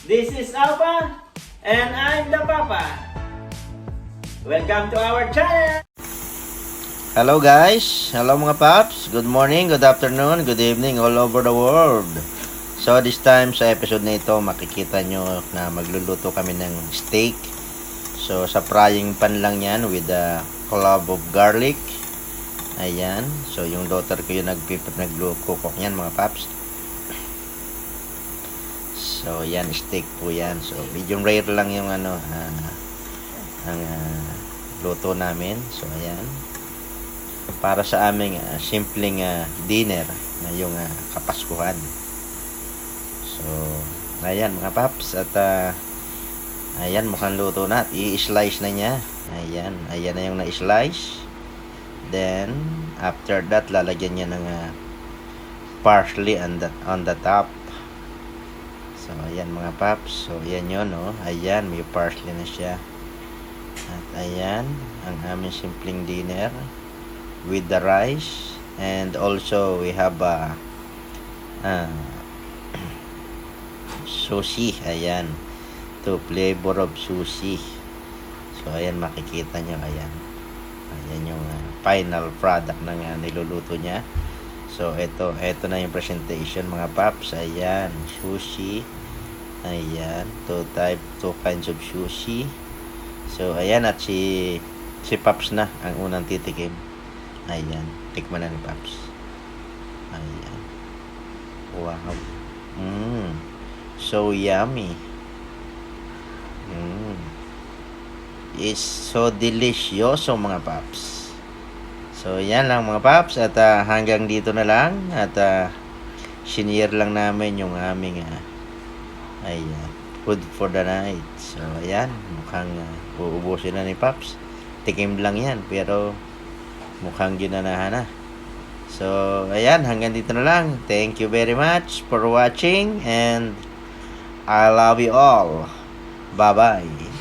This is Alpha, and I'm the Papa. Welcome to our channel! Hello guys, hello mga paps, good morning, good afternoon, good evening all over the world. So this time sa episode na ito makikita nyo na magluluto kami ng steak. So sa frying pan lang yan with a clove of garlic. Ayan, so yung daughter ko yung naglukok yan mga paps. So yan, steak po yan. So medium rare lang yung ang luto namin. So ayan, para sa aming simpleng dinner na yung kapaskuhan. So ayan mga paps, at ayan, mukhang luto na at i-slice na niya. Ayan na yung na-slice. Then after that lalagyan niya ng parsley on the top. So ayan mga paps, so ayan yun, no? Ayan, may parsley na siya. At ayan ang aming simpleng dinner with the rice, and also we have sushi. Ayan, to flavor of sushi. So ayan, makikita nyo, ayan yung final product ng niluluto niya. So ito na yung presentation mga paps. Ayan, sushi. Ayan, two kinds of sushi. So ayan, at si Paps na ang unang titikim. Ayan, tikman na ni Paps. Ayan, wow, so yummy. It's so delicioso mga paps. So yan lang mga paps, at hanggang dito na lang, at shinare lang namin yung aming ayan, food for the night. So ayan, mukhang uubusin na ni Paps. Tikim lang yan pero mukhang ginanahan na. So ayan, hanggang dito na lang. Thank you very much for watching, and I love you all. Bye bye.